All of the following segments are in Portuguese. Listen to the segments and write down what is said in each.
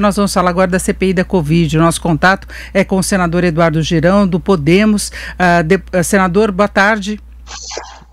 Nós vamos falar agora da CPI da Covid. O nosso contato é com o senador Eduardo Girão, do Podemos. Senador, boa tarde.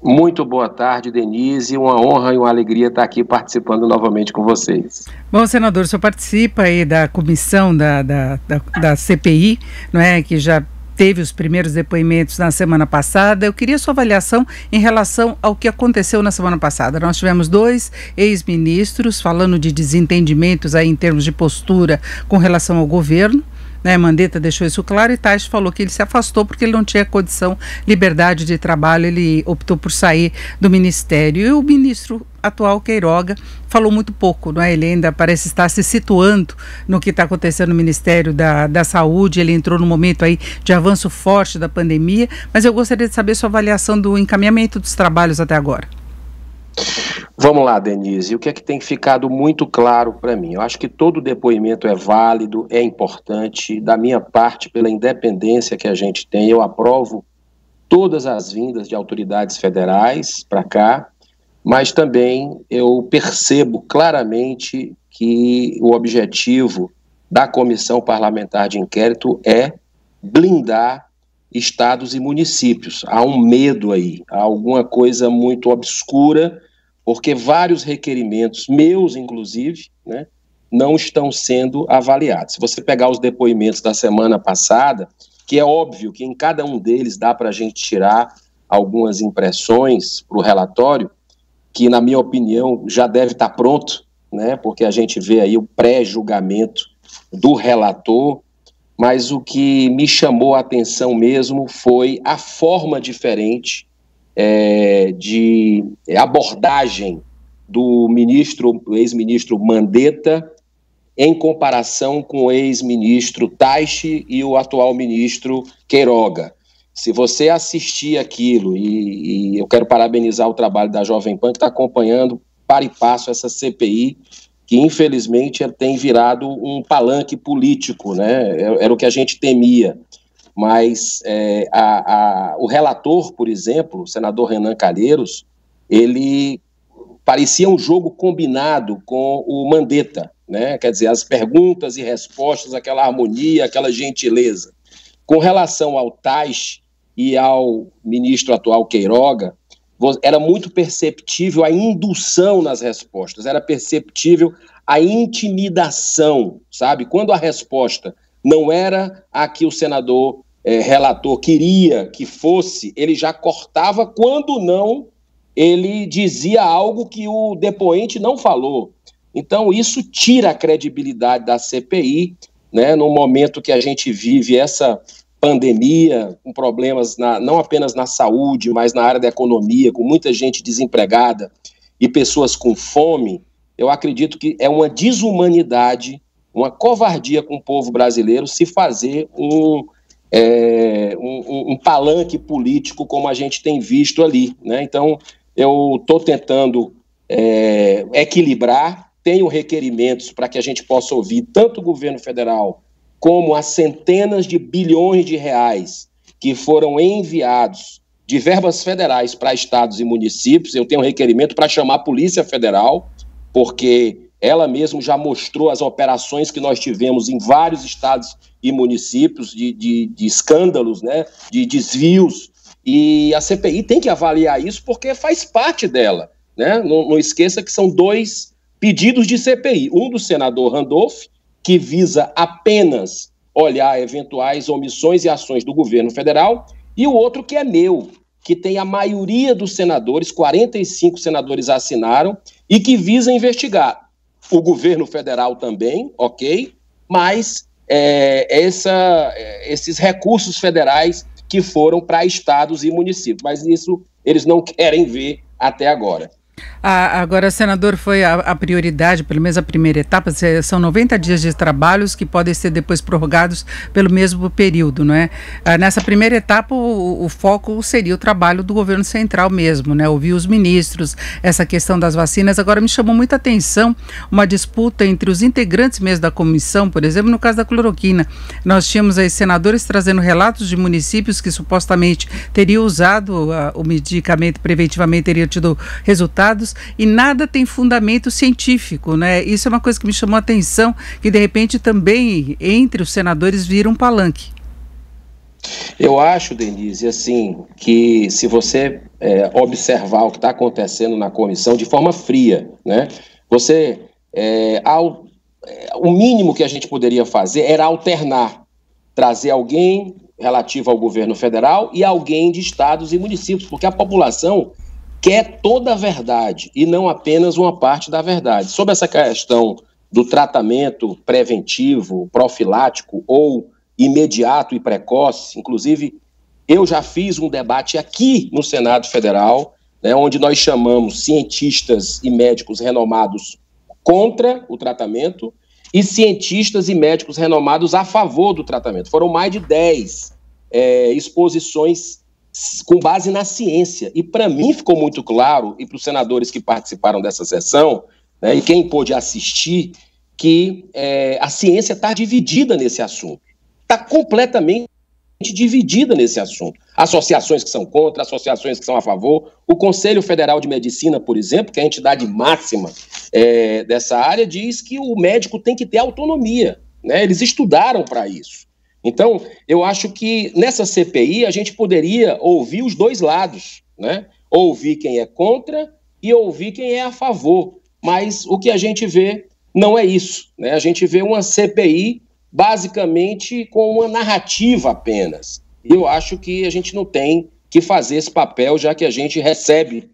Muito boa tarde, Denise. Uma honra e uma alegria estar aqui participando novamente com vocês. Bom, senador, o senhor participa aí da comissão da CPI, não é, que já teve os primeiros depoimentos na semana passada. Eu queria sua avaliação em relação ao que aconteceu na semana passada. Nós tivemos 2 ex-ministros falando de desentendimentos aí em termos de postura com relação ao governo, né? Mandetta deixou isso claro e Taixe falou que ele se afastou porque ele não tinha condição, liberdade de trabalho, ele optou por sair do ministério. E o ministro atual, Queiroga, falou muito pouco, não é? Ele ainda parece estar se situando no que está acontecendo no Ministério da Saúde. Ele entrou num momento aí de avanço forte da pandemia, mas eu gostaria de saber sua avaliação do encaminhamento dos trabalhos até agora. Vamos lá, Denise, o que é que tem ficado muito claro para mim? Eu acho que todo depoimento é válido, é importante. Da minha parte, pela independência que a gente tem, eu aprovo todas as vindas de autoridades federais para cá, mas também eu percebo claramente que o objetivo da Comissão Parlamentar de Inquérito é blindar estados e municípios. Há um medo aí, há alguma coisa muito obscura, porque vários requerimentos, meus inclusive, né, não estão sendo avaliados. Se você pegar os depoimentos da semana passada, que é óbvio que em cada um deles dá para a gente tirar algumas impressões para o relatório, que na minha opinião já deve estar pronto, né, porque a gente vê aí o pré-julgamento do relator, mas o que me chamou a atenção mesmo foi a forma diferente de abordagem do ex-ministro Mandetta em comparação com o ex-ministro Taixe e o atual ministro Queiroga. Se você assistir aquilo, e eu quero parabenizar o trabalho da Jovem Pan, que está acompanhando para e passo essa CPI, que infelizmente tem virado um palanque político, né? Era o que a gente temia. Mas o relator, por exemplo, o senador Renan Calheiros, ele parecia um jogo combinado com o Mandetta, né? Quer dizer, as perguntas e respostas, aquela harmonia, aquela gentileza. Com relação ao Taixe e ao ministro atual Queiroga, era muito perceptível a indução nas respostas, era perceptível a intimidação, sabe? Quando a resposta não era a que o senador relator queria que fosse, ele já cortava, quando não, ele dizia algo que o depoente não falou. Então, isso tira a credibilidade da CPI, né, no momento que a gente vive essa pandemia, com problemas não apenas na saúde, mas na área da economia, com muita gente desempregada e pessoas com fome. Eu acredito que é uma desumanidade, uma covardia com o povo brasileiro se fazer um palanque político como a gente tem visto ali, né? Então, eu estou tentando equilibrar, tenho requerimentos para que a gente possa ouvir tanto o governo federal como as centenas de bilhões de reais que foram enviados de verbas federais para estados e municípios. Eu tenho um requerimento para chamar a Polícia Federal, porque ela mesma já mostrou as operações que nós tivemos em vários estados e municípios de escândalos, né, de desvios, e a CPI tem que avaliar isso porque faz parte dela, né? Não esqueça que são 2 pedidos de CPI, um do senador Randolph, que visa apenas olhar eventuais omissões e ações do governo federal, e o outro que é meu, que tem a maioria dos senadores, 45 senadores assinaram, e que visa investigar o governo federal também, ok, mas esses recursos federais que foram para estados e municípios, mas isso eles não querem ver até agora. Agora, senador, foi a prioridade, pelo menos a primeira etapa, são 90 dias de trabalhos que podem ser depois prorrogados pelo mesmo período, não é? Nessa primeira etapa, o foco seria o trabalho do governo central mesmo, né? Ouvir os ministros, essa questão das vacinas. Agora, me chamou muita atenção uma disputa entre os integrantes mesmo da comissão, por exemplo, no caso da cloroquina. Nós tínhamos aí senadores trazendo relatos de municípios que supostamente teriam usado o medicamento preventivamente, teriam tido resultado estados e nada tem fundamento científico, né? Isso é uma coisa que me chamou a atenção, que de repente também entre os senadores vira um palanque. Eu acho, Denise, assim, que se você observar o que está acontecendo na comissão de forma fria, né? O mínimo que a gente poderia fazer era alternar, trazer alguém relativo ao governo federal e alguém de estados e municípios, porque a população quer toda a verdade e não apenas uma parte da verdade. Sobre essa questão do tratamento preventivo, profilático ou imediato e precoce, inclusive eu já fiz um debate aqui no Senado Federal, né, onde nós chamamos cientistas e médicos renomados contra o tratamento e cientistas e médicos renomados a favor do tratamento. Foram mais de 10 exposições com base na ciência. E para mim ficou muito claro, e para os senadores que participaram dessa sessão, né, e quem pôde assistir, que a ciência está dividida nesse assunto. Está completamente dividida nesse assunto. Associações que são contra, associações que são a favor. O Conselho Federal de Medicina, por exemplo, que é a entidade máxima dessa área, diz que o médico tem que ter autonomia, né? Eles estudaram para isso. Então, eu acho que nessa CPI a gente poderia ouvir os dois lados, né? Ouvir quem é contra e ouvir quem é a favor. Mas o que a gente vê não é isso, né? A gente vê uma CPI basicamente com uma narrativa apenas. E eu acho que a gente não tem que fazer esse papel, já que a gente recebe,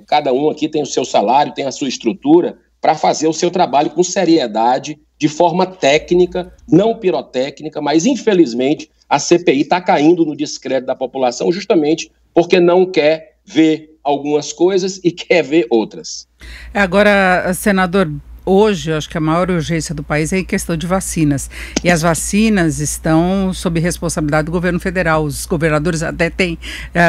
cada um aqui tem o seu salário, tem a sua estrutura, para fazer o seu trabalho com seriedade, de forma técnica, não pirotécnica, mas infelizmente a CPI está caindo no descrédito da população justamente porque não quer ver algumas coisas e quer ver outras. Agora, senador, hoje, eu acho que a maior urgência do país é em questão de vacinas. E as vacinas estão sob responsabilidade do governo federal. Os governadores até têm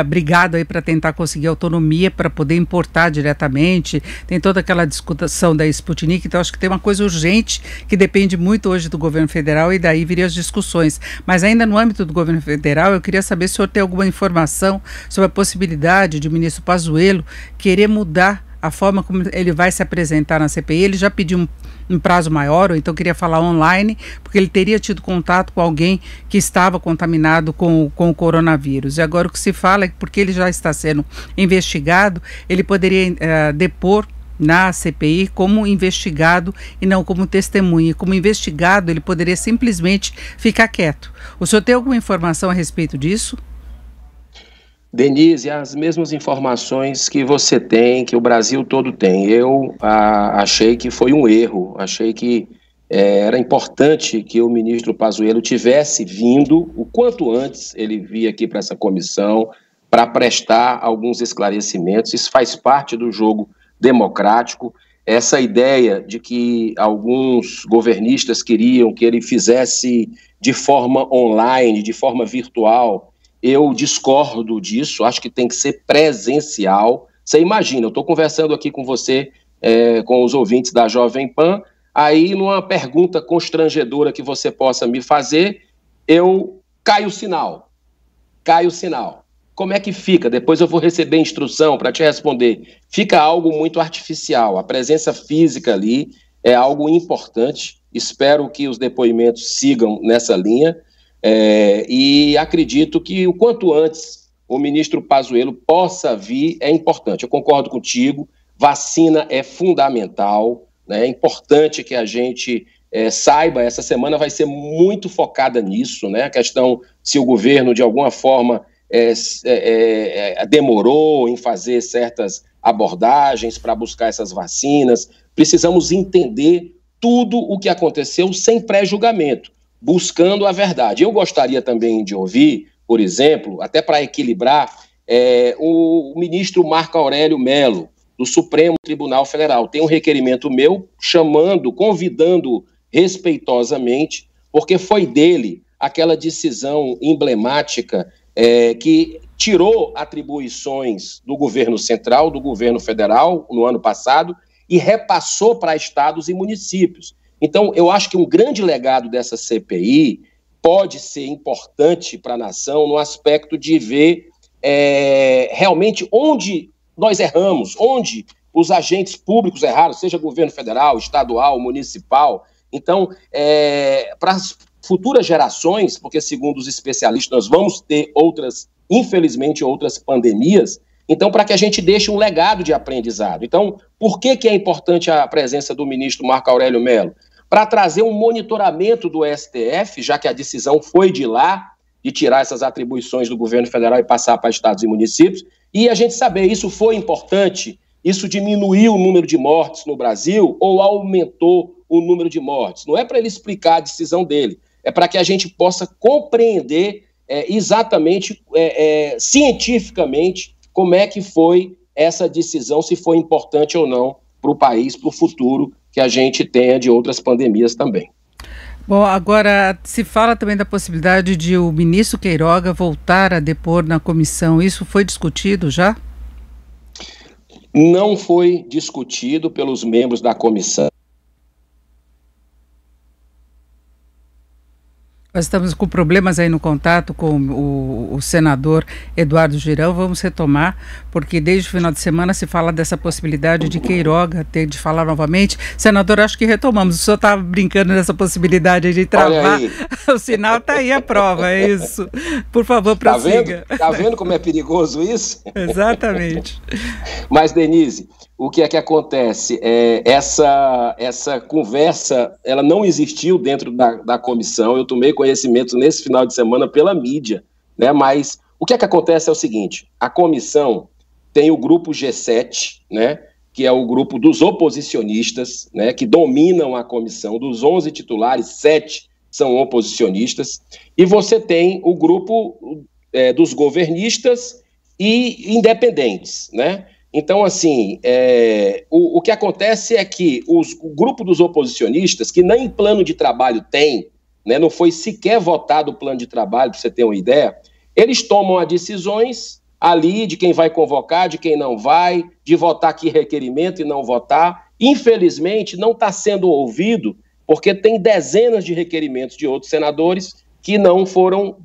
brigado aí para tentar conseguir autonomia para poder importar diretamente. Tem toda aquela discussão da Sputnik. Então, acho que tem uma coisa urgente que depende muito hoje do governo federal e daí viriam as discussões. Mas ainda no âmbito do governo federal, eu queria saber se o senhor tem alguma informação sobre a possibilidade de o ministro Pazuello querer mudar a forma como ele vai se apresentar na CPI. Ele já pediu um prazo maior, ou então queria falar online, porque ele teria tido contato com alguém que estava contaminado com o coronavírus. E agora o que se fala é que porque ele já está sendo investigado, ele poderia depor na CPI como investigado e não como testemunha. Como investigado, ele poderia simplesmente ficar quieto. O senhor tem alguma informação a respeito disso? Denise, as mesmas informações que você tem, que o Brasil todo tem. Eu achei que foi um erro, achei que era importante que o ministro Pazuello tivesse vindo o quanto antes, ele vir aqui para essa comissão para prestar alguns esclarecimentos. Isso faz parte do jogo democrático. Essa ideia de que alguns governistas queriam que ele fizesse de forma online, de forma virtual, eu discordo disso, acho que tem que ser presencial. Você imagina, eu estou conversando aqui com você, com os ouvintes da Jovem Pan, aí numa pergunta constrangedora que você possa me fazer, eu caio o sinal. Como é que fica? Depois eu vou receber instrução para te responder. Fica algo muito artificial, a presença física ali é algo importante, espero que os depoimentos sigam nessa linha, e acredito que o quanto antes o ministro Pazuello possa vir é importante. Eu concordo contigo, vacina é fundamental, né? É importante que a gente saiba, essa semana vai ser muito focada nisso, né? A questão se o governo de alguma forma demorou em fazer certas abordagens para buscar essas vacinas. Precisamos entender tudo o que aconteceu sem pré-julgamento, buscando a verdade. Eu gostaria também de ouvir, por exemplo, até para equilibrar, o ministro Marco Aurélio Mello, do Supremo Tribunal Federal. Tem um requerimento meu convidando respeitosamente, porque foi dele aquela decisão emblemática que tirou atribuições do governo central, do governo federal, no ano passado, e repassou para estados e municípios. Então, eu acho que um grande legado dessa CPI pode ser importante para a nação no aspecto de ver realmente onde nós erramos, onde os agentes públicos erraram, seja governo federal, estadual, municipal. Então, para as futuras gerações, porque segundo os especialistas nós vamos ter outras, infelizmente, outras pandemias, então para que a gente deixe um legado de aprendizado. Então, por que é importante a presença do ministro Marco Aurélio Mello? Para trazer um monitoramento do STF, já que a decisão foi de lá, de tirar essas atribuições do governo federal e passar para estados e municípios, e a gente saber, isso foi importante, isso diminuiu o número de mortes no Brasil ou aumentou o número de mortes? Não é para ele explicar a decisão dele, é para que a gente possa compreender exatamente, cientificamente, como é que foi essa decisão, se foi importante ou não para o país, para o futuro que a gente tenha de outras pandemias também. Bom, agora se fala também da possibilidade de o ministro Queiroga voltar a depor na comissão. Isso foi discutido já? Não foi discutido pelos membros da comissão. Nós estamos com problemas aí no contato com o senador Eduardo Girão. Vamos retomar, porque desde o final de semana se fala dessa possibilidade de Queiroga ter de falar novamente. Senador, acho que retomamos. O senhor estava brincando nessa possibilidade de travar. O sinal está aí, a prova, é isso. Por favor, prossiga. Tá vendo como é perigoso isso? Exatamente. Mas, Denise, o que é que acontece? Essa conversa, ela não existiu dentro da comissão. Eu tomei conhecimento nesse final de semana pela mídia, né? Mas o que é que acontece é o seguinte: a comissão tem o grupo G7, né? Que é o grupo dos oposicionistas, né? Que dominam a comissão. Dos 11 titulares, 7 são oposicionistas. E você tem o grupo dos governistas e independentes, né? Então, assim, o que acontece é que o grupo dos oposicionistas, que nem plano de trabalho tem, né, não foi sequer votado o plano de trabalho, para você ter uma ideia, eles tomam as decisões ali de quem vai convocar, de quem não vai, de votar que requerimento e não votar. Infelizmente, não está sendo ouvido, porque tem dezenas de requerimentos de outros senadores que não foram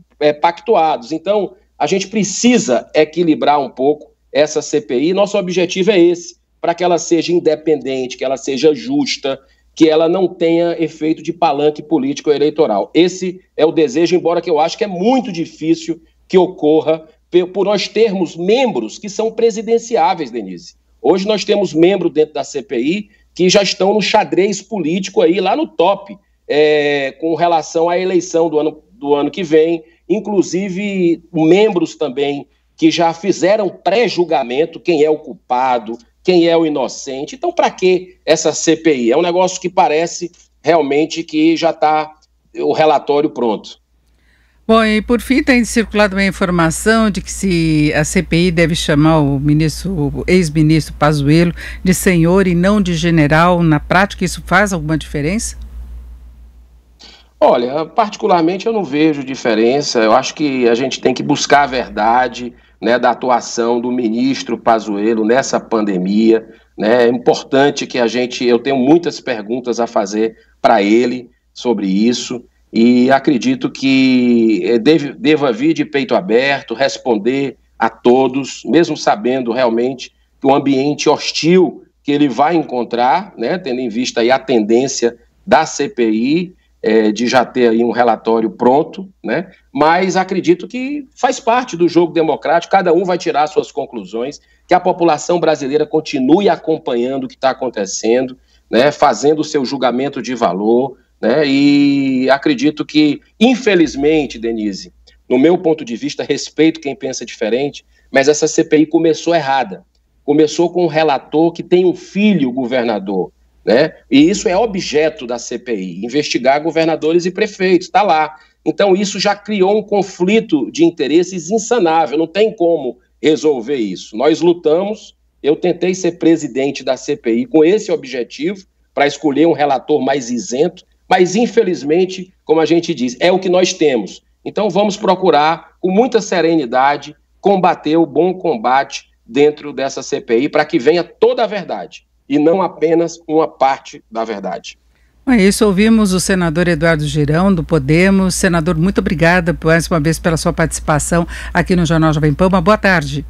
pactuados. Então, a gente precisa equilibrar um pouco essa CPI. Nosso objetivo é esse, para que ela seja independente, que ela seja justa, que ela não tenha efeito de palanque político ou eleitoral. Esse é o desejo, embora que eu acho que é muito difícil que ocorra por nós termos membros que são presidenciáveis, Denise. Hoje nós temos membros dentro da CPI que já estão no xadrez político aí, lá no top, com relação à eleição do ano que vem, inclusive membros também que já fizeram pré-julgamento, quem é o culpado, quem é o inocente. Então, para que essa CPI? É um negócio que parece realmente que já está o relatório pronto. Bom, e por fim tem circulado uma informação de que se a CPI deve chamar o ex-ministro Pazuello de senhor e não de general. Na prática, isso faz alguma diferença? Olha, particularmente eu não vejo diferença. Eu acho que a gente tem que buscar a verdade, né, da atuação do ministro Pazuello nessa pandemia, né? É importante que eu tenho muitas perguntas a fazer para ele sobre isso e acredito que deva vir de peito aberto, responder a todos, mesmo sabendo realmente que o ambiente hostil que ele vai encontrar, né, tendo em vista aí a tendência da CPI, de já ter aí um relatório pronto, né? Mas acredito que faz parte do jogo democrático, cada um vai tirar suas conclusões, que a população brasileira continue acompanhando o que está acontecendo, né? Fazendo o seu julgamento de valor, né? E acredito que, infelizmente, Denise, no meu ponto de vista, respeito quem pensa diferente, mas essa CPI começou errada. Começou com um relator que tem um filho governador, né? E isso é objeto da CPI, investigar governadores e prefeitos, está lá. Então isso já criou um conflito de interesses insanável, não tem como resolver isso. Nós lutamos, eu tentei ser presidente da CPI com esse objetivo, para escolher um relator mais isento, mas infelizmente, como a gente diz, é o que nós temos. Então vamos procurar, com muita serenidade, combater o bom combate dentro dessa CPI, para que venha toda a verdade, e não apenas uma parte da verdade. É isso, ouvimos o senador Eduardo Girão, do Podemos. Senador, muito obrigada mais uma vez pela sua participação aqui no Jornal Jovem Pan. Uma boa tarde.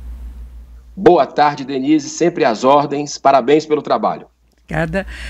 Boa tarde, Denise, sempre às ordens. Parabéns pelo trabalho. Obrigada.